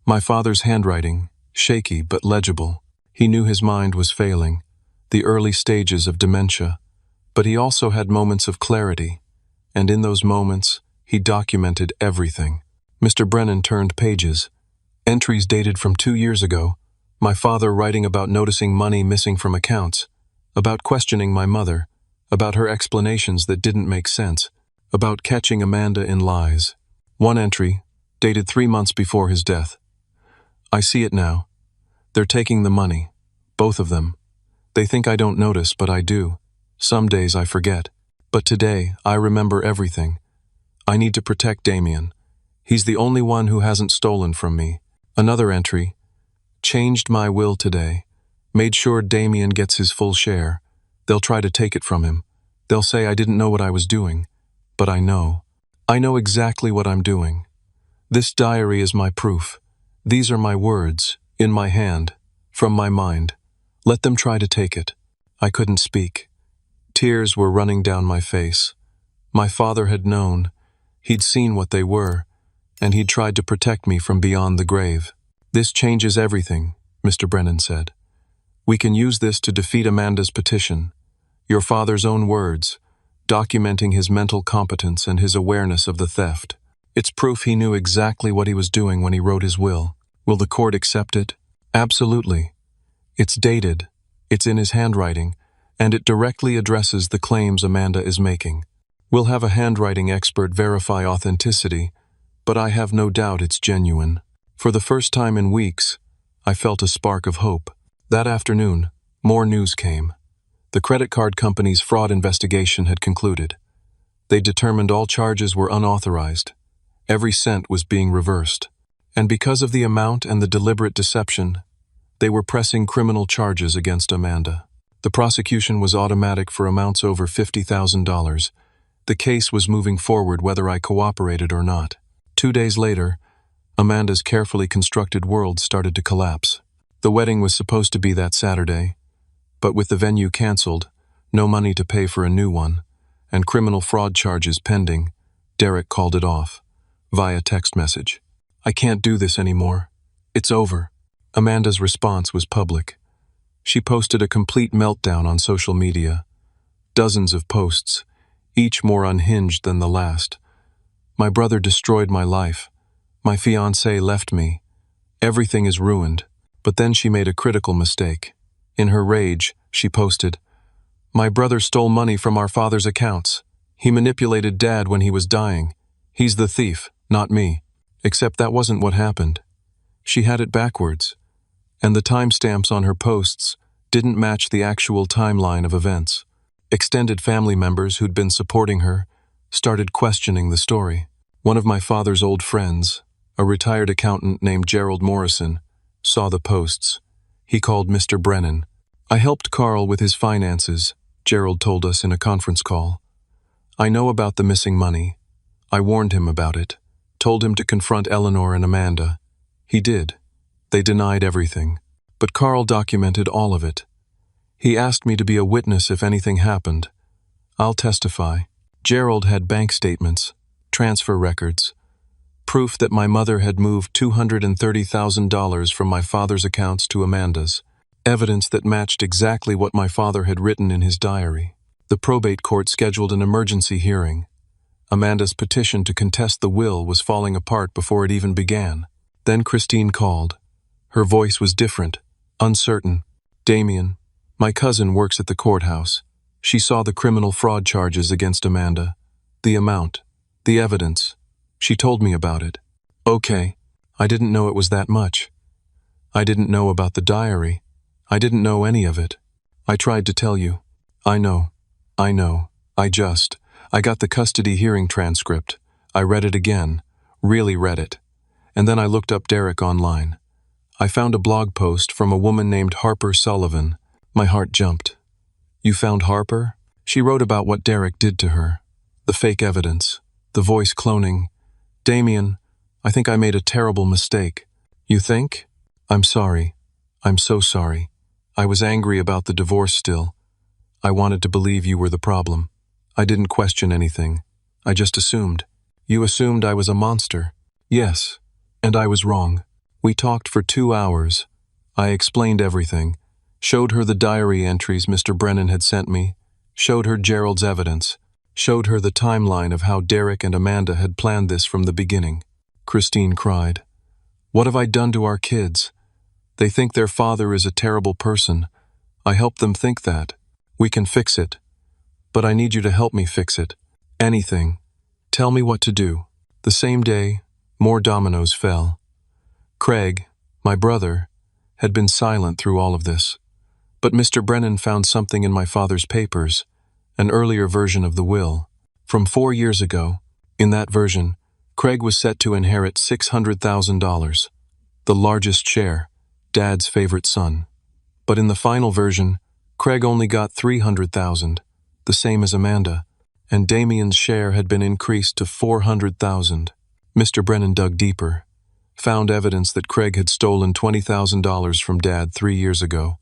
My father's handwriting, shaky but legible. He knew his mind was failing, the early stages of dementia, but he also had moments of clarity, and in those moments, he documented everything. Mr. Brennan turned pages. Entries dated from 2 years ago, my father writing about noticing money missing from accounts, about questioning my mother, about her explanations that didn't make sense, about catching Amanda in lies. One entry, dated 3 months before his death. I see it now. They're taking the money. Both of them. They think I don't notice, but I do. Some days I forget. But today, I remember everything. I need to protect Damien. He's the only one who hasn't stolen from me. Another entry. Changed my will today. Made sure Damien gets his full share. They'll try to take it from him. They'll say I didn't know what I was doing. But I know. I know exactly what I'm doing. This diary is my proof. These are my words, in my hand, from my mind. Let them try to take it. I couldn't speak. Tears were running down my face. My father had known. He'd seen what they were, and he'd tried to protect me from beyond the grave. This changes everything, Mr. Brennan said. We can use this to defeat Amanda's petition. Your father's own words, documenting his mental competence and his awareness of the theft. It's proof he knew exactly what he was doing when he wrote his will. Will the court accept it? Absolutely. It's dated, it's in his handwriting, and it directly addresses the claims Amanda is making. We'll have a handwriting expert verify authenticity, but I have no doubt it's genuine. For the first time in weeks, I felt a spark of hope. That afternoon, more news came. The credit card company's fraud investigation had concluded. They determined all charges were unauthorized. Every cent was being reversed. And because of the amount and the deliberate deception, they were pressing criminal charges against Amanda. The prosecution was automatic for amounts over $50,000. The case was moving forward whether I cooperated or not. 2 days later, Amanda's carefully constructed world started to collapse. The wedding was supposed to be that Saturday, but with the venue canceled, no money to pay for a new one, and criminal fraud charges pending, Derek called it off, via text message. I can't do this anymore. It's over. Amanda's response was public. She posted a complete meltdown on social media. Dozens of posts, each more unhinged than the last. My brother destroyed my life. My fiancé left me. Everything is ruined. But then she made a critical mistake. In her rage, she posted, My brother stole money from our father's accounts. He manipulated Dad when he was dying. He's the thief, not me. Except that wasn't what happened. She had it backwards, and the timestamps on her posts didn't match the actual timeline of events. Extended family members who'd been supporting her started questioning the story. One of my father's old friends, a retired accountant named Gerald Morrison, saw the posts. He called Mr. Brennan. I helped Carl with his finances, Gerald told us in a conference call. I know about the missing money. I warned him about it. Told him to confront Eleanor and Amanda. He did. They denied everything. But Carl documented all of it. He asked me to be a witness if anything happened. I'll testify. Gerald had bank statements, transfer records, proof that my mother had moved $230,000 from my father's accounts to Amanda's, evidence that matched exactly what my father had written in his diary. The probate court scheduled an emergency hearing. Amanda's petition to contest the will was falling apart before it even began. Then Christine called. Her voice was different, uncertain. Damien, my cousin, works at the courthouse. She saw the criminal fraud charges against Amanda. The amount, the evidence. She told me about it. Okay, I didn't know it was that much. I didn't know about the diary. I didn't know any of it. I tried to tell you. I know. I got the custody hearing transcript. I read it again, really read it. And then I looked up Derek online. I found a blog post from a woman named Harper Sullivan. My heart jumped. You found Harper? She wrote about what Derek did to her. The fake evidence. The voice cloning. Damien, I think I made a terrible mistake. You think? I'm sorry. I'm so sorry. I was angry about the divorce still. I wanted to believe you were the problem. I didn't question anything. I just assumed. You assumed I was a monster. Yes, and I was wrong. We talked for 2 hours. I explained everything. Showed her the diary entries Mr. Brennan had sent me. Showed her Gerald's evidence. Showed her the timeline of how Derek and Amanda had planned this from the beginning. Christine cried. What have I done to our kids? They think their father is a terrible person. I help them think that. We can fix it. But I need you to help me fix it. Anything. Tell me what to do. The same day, more dominoes fell. Craig, my brother, had been silent through all of this. But Mr. Brennan found something in my father's papers, an earlier version of the will. From 4 years ago, in that version, Craig was set to inherit $600,000, the largest share, Dad's favorite son. But in the final version, Craig only got $300,000, the same as Amanda, and Damien's share had been increased to $400,000. Mr. Brennan dug deeper, found evidence that Craig had stolen $20,000 from Dad 3 years ago,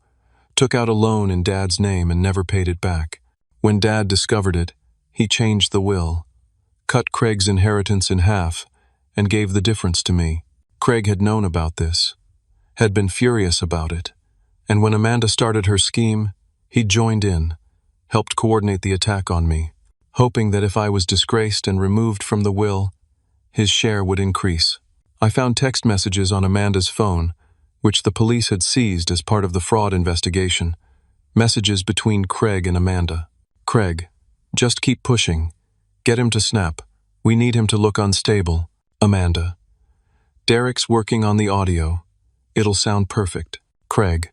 took out a loan in Dad's name and never paid it back. When Dad discovered it, he changed the will, cut Craig's inheritance in half, and gave the difference to me. Craig had known about this, had been furious about it, and when Amanda started her scheme, he joined in, helped coordinate the attack on me, hoping that if I was disgraced and removed from the will, his share would increase. I found text messages on Amanda's phone, which the police had seized as part of the fraud investigation. Messages between Craig and Amanda. Craig, just keep pushing. Get him to snap. We need him to look unstable. Amanda. Derek's working on the audio. It'll sound perfect. Craig.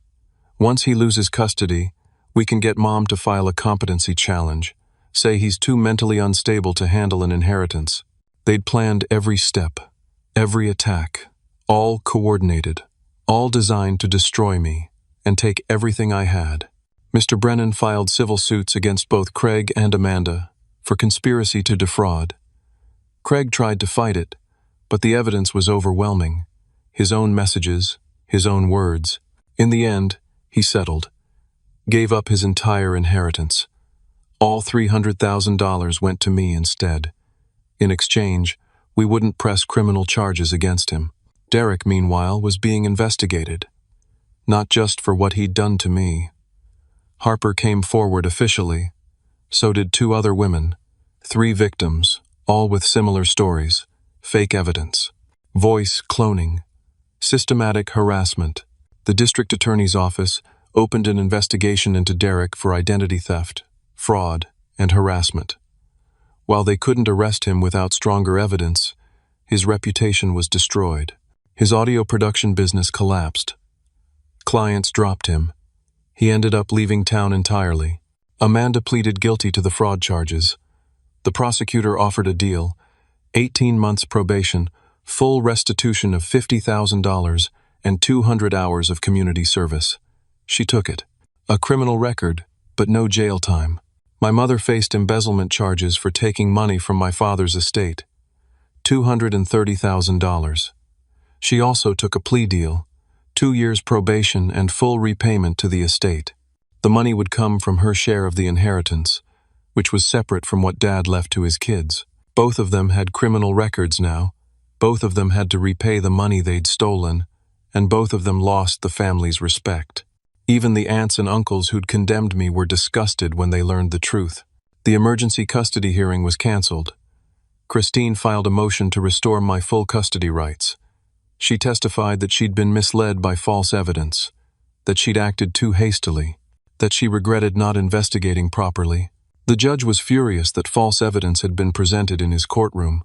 Once he loses custody, we can get Mom to file a competency challenge. Say he's too mentally unstable to handle an inheritance. They'd planned every step, every attack, all coordinated, all designed to destroy me and take everything I had. Mr. Brennan filed civil suits against both Craig and Amanda for conspiracy to defraud. Craig tried to fight it, but the evidence was overwhelming. His own messages, his own words. In the end, he settled, gave up his entire inheritance. All $300,000 went to me instead. In exchange, we wouldn't press criminal charges against him. Derek, meanwhile, was being investigated, not just for what he'd done to me. Harper came forward officially. So did 2 other women, 3 victims, all with similar stories, fake evidence, voice cloning, systematic harassment. The district attorney's office opened an investigation into Derek for identity theft, fraud, and harassment. While they couldn't arrest him without stronger evidence, his reputation was destroyed. His audio production business collapsed. Clients dropped him. He ended up leaving town entirely. Amanda pleaded guilty to the fraud charges. The prosecutor offered a deal, 18 months probation, full restitution of $50,000, and 200 hours of community service. She took it. A criminal record, but no jail time. My mother faced embezzlement charges for taking money from my father's estate, $230,000. She also took a plea deal, 2 years probation and full repayment to the estate. The money would come from her share of the inheritance, which was separate from what Dad left to his kids. Both of them had criminal records now. Both of them had to repay the money they'd stolen, and both of them lost the family's respect. Even the aunts and uncles who'd condemned me were disgusted when they learned the truth. The emergency custody hearing was canceled. Christine filed a motion to restore my full custody rights. She testified that she'd been misled by false evidence, that she'd acted too hastily, that she regretted not investigating properly. The judge was furious that false evidence had been presented in his courtroom.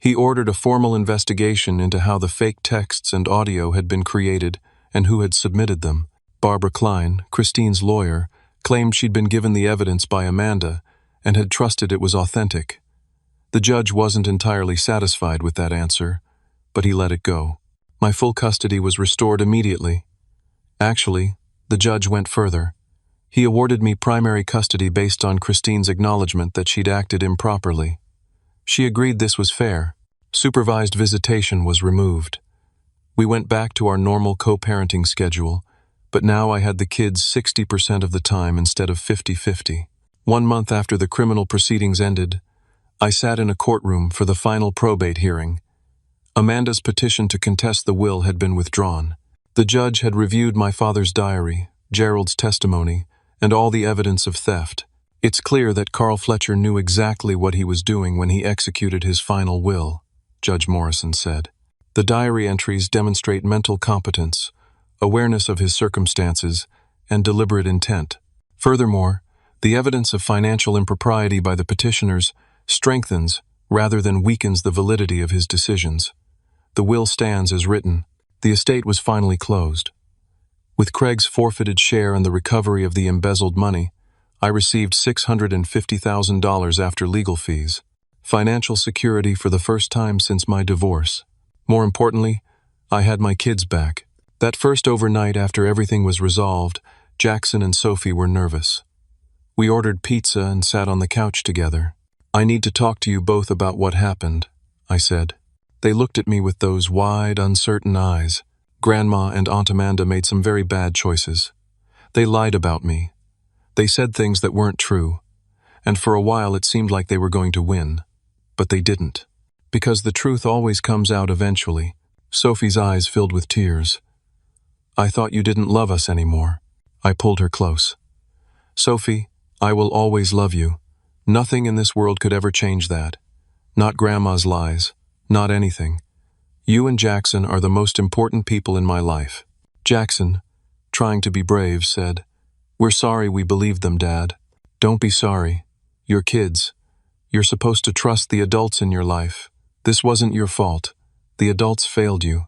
He ordered a formal investigation into how the fake texts and audio had been created and who had submitted them. Barbara Klein, Christine's lawyer, claimed she'd been given the evidence by Amanda and had trusted it was authentic. The judge wasn't entirely satisfied with that answer, but he let it go. My full custody was restored immediately. Actually, the judge went further. He awarded me primary custody based on Christine's acknowledgement that she'd acted improperly. She agreed this was fair. Supervised visitation was removed. We went back to our normal co-parenting schedule, but now I had the kids 60% of the time instead of 50-50. 1 month after the criminal proceedings ended, I sat in a courtroom for the final probate hearing. Amanda's petition to contest the will had been withdrawn. The judge had reviewed my father's diary, Gerald's testimony, and all the evidence of theft. It's clear that Carl Fletcher knew exactly what he was doing when he executed his final will, Judge Morrison said. The diary entries demonstrate mental competence, awareness of his circumstances, and deliberate intent. Furthermore, the evidence of financial impropriety by the petitioners strengthens rather than weakens the validity of his decisions. The will stands as written. The estate was finally closed. With Craig's forfeited share and the recovery of the embezzled money, I received $650,000 after legal fees, financial security for the first time since my divorce. More importantly, I had my kids back. That first overnight after everything was resolved, Jackson and Sophie were nervous. We ordered pizza and sat on the couch together. "I need to talk to you both about what happened," I said. They looked at me with those wide, uncertain eyes. Grandma and Aunt Amanda made some very bad choices. They lied about me. They said things that weren't true, and for a while it seemed like they were going to win. But they didn't. Because the truth always comes out eventually. Sophie's eyes filled with tears. "I thought you didn't love us anymore." I pulled her close. "Sophie, I will always love you. Nothing in this world could ever change that. Not Grandma's lies. Not anything. You and Jackson are the most important people in my life." Jackson, trying to be brave, said, "We're sorry we believed them, Dad." "Don't be sorry. You're kids. You're supposed to trust the adults in your life. This wasn't your fault. The adults failed you.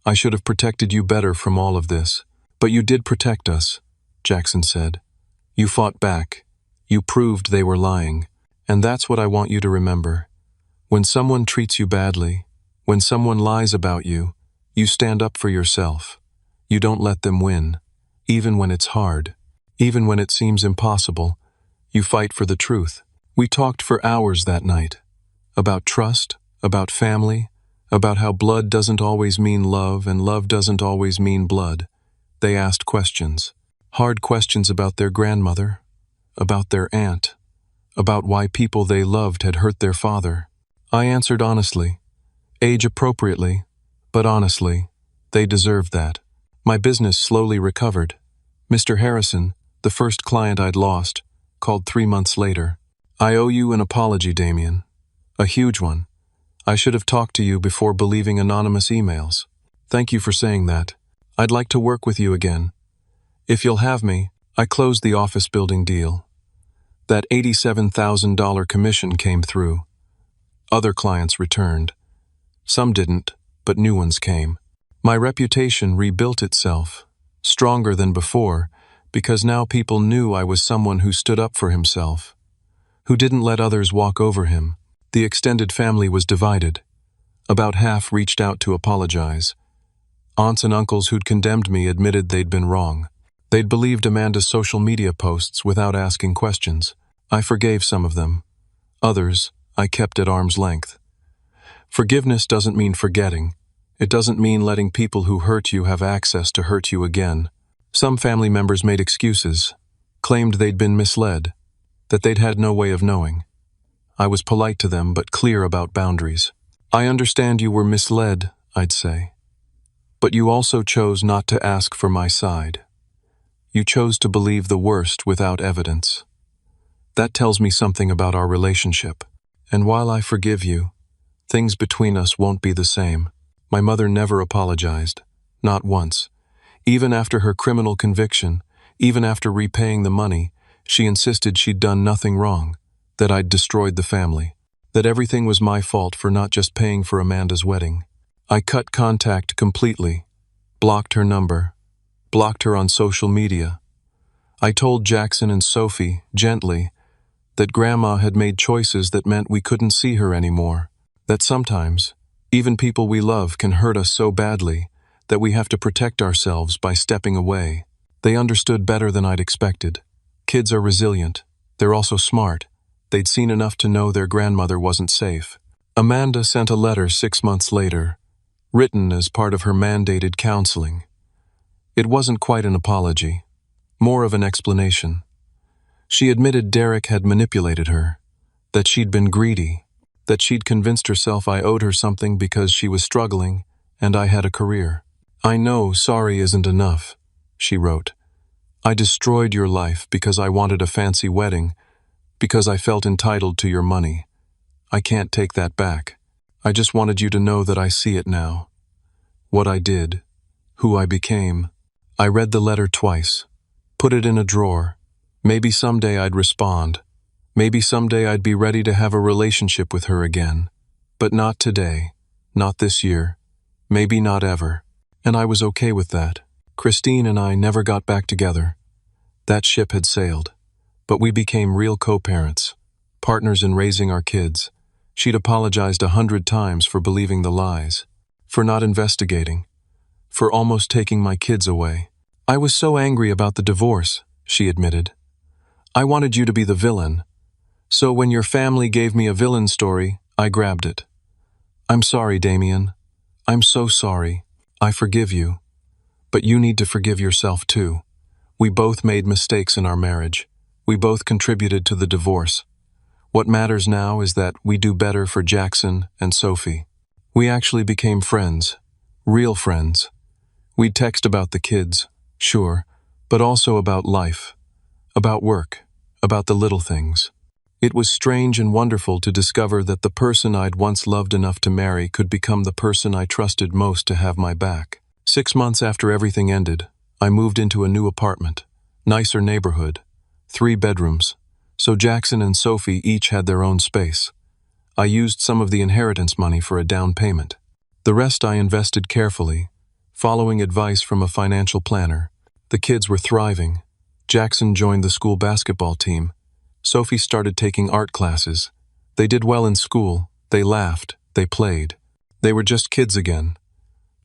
I should have protected you better from all of this. But you did protect us," Jackson said. "You fought back. You proved they were lying. And that's what I want you to remember. When someone treats you badly, when someone lies about you, you stand up for yourself. You don't let them win, even when it's hard, even when it seems impossible. You fight for the truth." We talked for hours that night. About trust, about family, about how blood doesn't always mean love and love doesn't always mean blood. They asked questions. Hard questions about their grandmother, about their aunt, about why people they loved had hurt their father. I answered honestly, age-appropriately, but honestly. They deserved that. My business slowly recovered. Mr. Harrison, the first client I'd lost, called 3 months later. "I owe you an apology, Damien. A huge one. I should have talked to you before believing anonymous emails. Thank you for saying that. I'd like to work with you again. If you'll have me." I closed the office building deal. That $87,000 commission came through. Other clients returned. Some didn't, but new ones came. My reputation rebuilt itself, stronger than before, because now people knew I was someone who stood up for himself, who didn't let others walk over him. The extended family was divided. About half reached out to apologize. Aunts and uncles who'd condemned me admitted they'd been wrong. They'd believed Amanda's social media posts without asking questions. I forgave some of them. Others, I kept at arm's length. Forgiveness doesn't mean forgetting. It doesn't mean letting people who hurt you have access to hurt you again. Some family members made excuses, claimed they'd been misled, that they'd had no way of knowing. I was polite to them but clear about boundaries. I understand you were misled, I'd say. But you also chose not to ask for my side. You chose to believe the worst without evidence. That tells me something about our relationship. And while I forgive you, things between us won't be the same. My mother never apologized, not once. Even after her criminal conviction, even after repaying the money, she insisted she'd done nothing wrong, that I'd destroyed the family, that everything was my fault for not just paying for Amanda's wedding. I cut contact completely, blocked her number, blocked her on social media. I told Jackson and Sophie, gently, that Grandma had made choices that meant we couldn't see her anymore, that sometimes, even people we love can hurt us so badly that we have to protect ourselves by stepping away. They understood better than I'd expected. Kids are resilient. They're also smart. They'd seen enough to know their grandmother wasn't safe. Amanda sent a letter 6 months later, written as part of her mandated counseling. It wasn't quite an apology, more of an explanation. She admitted Derek had manipulated her, that she'd been greedy, that she'd convinced herself I owed her something because she was struggling and I had a career. I know sorry isn't enough, she wrote. I destroyed your life because I wanted a fancy wedding, because I felt entitled to your money. I can't take that back. I just wanted you to know that I see it now. What I did, who I became. I read the letter twice, put it in a drawer. Maybe someday I'd respond. Maybe someday I'd be ready to have a relationship with her again. But not today, not this year, maybe not ever. And I was okay with that. Christine and I never got back together. That ship had sailed. But we became real co-parents, partners in raising our kids. She'd apologized 100 times for believing the lies, for not investigating, for almost taking my kids away. I was so angry about the divorce, she admitted. I wanted you to be the villain. So when your family gave me a villain story, I grabbed it. I'm sorry, Damien. I'm so sorry. I forgive you. But you need to forgive yourself too. We both made mistakes in our marriage. We both contributed to the divorce. What matters now is that we do better for Jackson and Sophie. We actually became friends, real friends. We'd text about the kids, sure, but also about life, about work, about the little things. It was strange and wonderful to discover that the person I'd once loved enough to marry could become the person I trusted most to have my back. 6 months after everything ended, I moved into a new apartment, nicer neighborhood, 3 bedrooms, so Jackson and Sophie each had their own space. I used some of the inheritance money for a down payment. The rest I invested carefully, following advice from a financial planner. The kids were thriving. Jackson joined the school basketball team. Sophie started taking art classes. They did well in school. They laughed. They played. They were just kids again,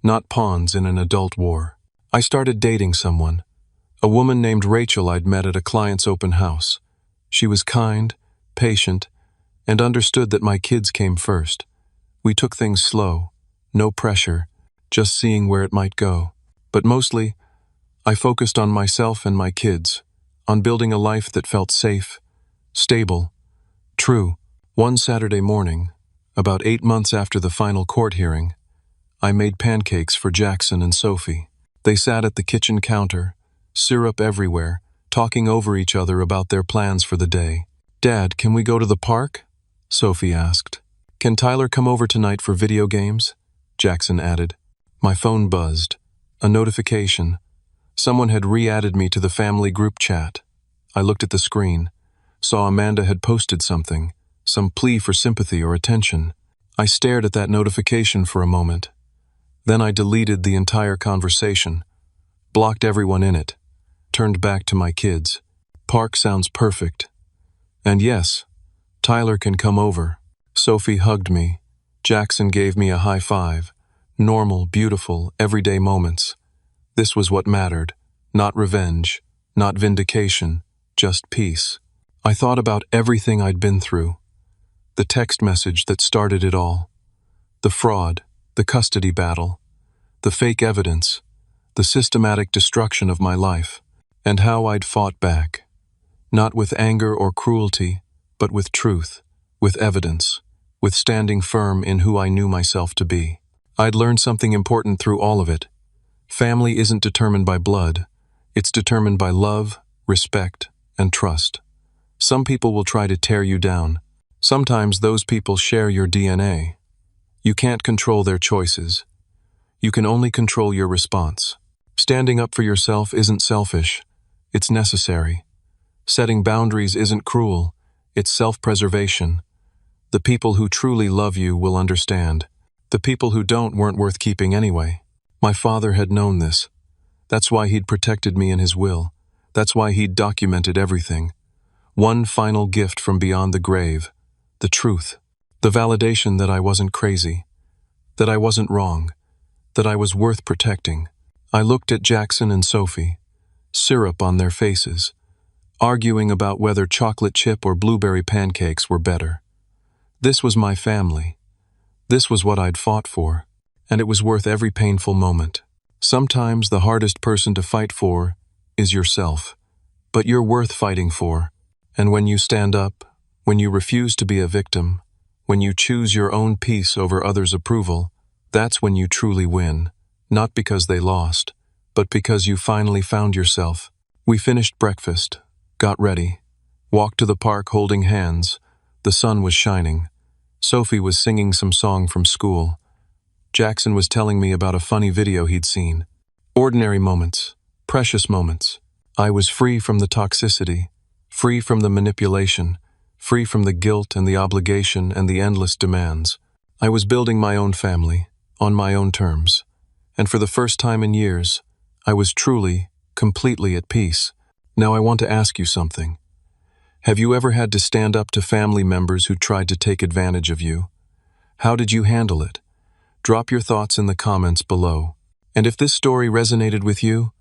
not pawns in an adult war. I started dating someone, a woman named Rachel I'd met at a client's open house. She was kind, patient, and understood that my kids came first. We took things slow, no pressure, just seeing where it might go. But mostly, I focused on myself and my kids, on building a life that felt safe, stable, true. One Saturday morning, about 8 months after the final court hearing, I made pancakes for Jackson and Sophie. They sat at the kitchen counter, syrup everywhere, talking over each other about their plans for the day. Dad, can we go to the park? Sophie asked. Can Tyler come over tonight for video games? Jackson added. My phone buzzed. A notification. Someone had re-added me to the family group chat. I looked at the screen, saw Amanda had posted something, some plea for sympathy or attention. I stared at that notification for a moment. Then I deleted the entire conversation, blocked everyone in it, turned back to my kids. Park sounds perfect. And yes, Tyler can come over. Sophie hugged me. Jackson gave me a high five. Normal, beautiful, everyday moments. This was what mattered. Not revenge, not vindication, just peace. I thought about everything I'd been through. The text message that started it all. The fraud, the custody battle, the fake evidence, the systematic destruction of my life, and how I'd fought back, not with anger or cruelty, but with truth, with evidence, with standing firm in who I knew myself to be. I'd learned something important through all of it. Family isn't determined by blood, it's determined by love, respect, and trust. Some people will try to tear you down. Sometimes those people share your DNA. You can't control their choices. You can only control your response. Standing up for yourself isn't selfish, it's necessary. Setting boundaries isn't cruel, it's self-preservation. The people who truly love you will understand. The people who don't weren't worth keeping anyway. My father had known this. That's why he'd protected me in his will. That's why he'd documented everything. One final gift from beyond the grave. The truth. The validation that I wasn't crazy. That I wasn't wrong. That I was worth protecting. I looked at Jackson and Sophie, syrup on their faces, arguing about whether chocolate chip or blueberry pancakes were better. This was my family. This was what I'd fought for, and it was worth every painful moment. Sometimes the hardest person to fight for is yourself, but you're worth fighting for. And when you stand up, when you refuse to be a victim, when you choose your own peace over others' approval, that's when you truly win, not because they lost, but because you finally found yourself. We finished breakfast, got ready, walked to the park holding hands. The sun was shining. Sophie was singing some song from school. Jackson was telling me about a funny video he'd seen. Ordinary moments, precious moments. I was free from the toxicity, free from the manipulation, free from the guilt and the obligation and the endless demands. I was building my own family, on my own terms. And for the first time in years, I was truly, completely at peace. Now I want to ask you something. Have you ever had to stand up to family members who tried to take advantage of you? How did you handle it? Drop your thoughts in the comments below. And if this story resonated with you,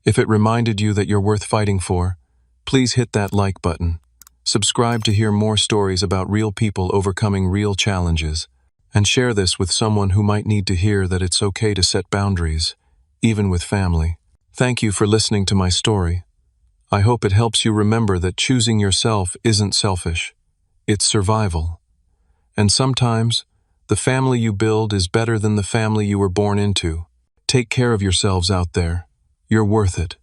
if it reminded you that you're worth fighting for, please hit that like button. Subscribe to hear more stories about real people overcoming real challenges. And share this with someone who might need to hear that it's okay to set boundaries, even with family. Thank you for listening to my story. I hope it helps you remember that choosing yourself isn't selfish. It's survival. And sometimes, the family you build is better than the family you were born into. Take care of yourselves out there. You're worth it.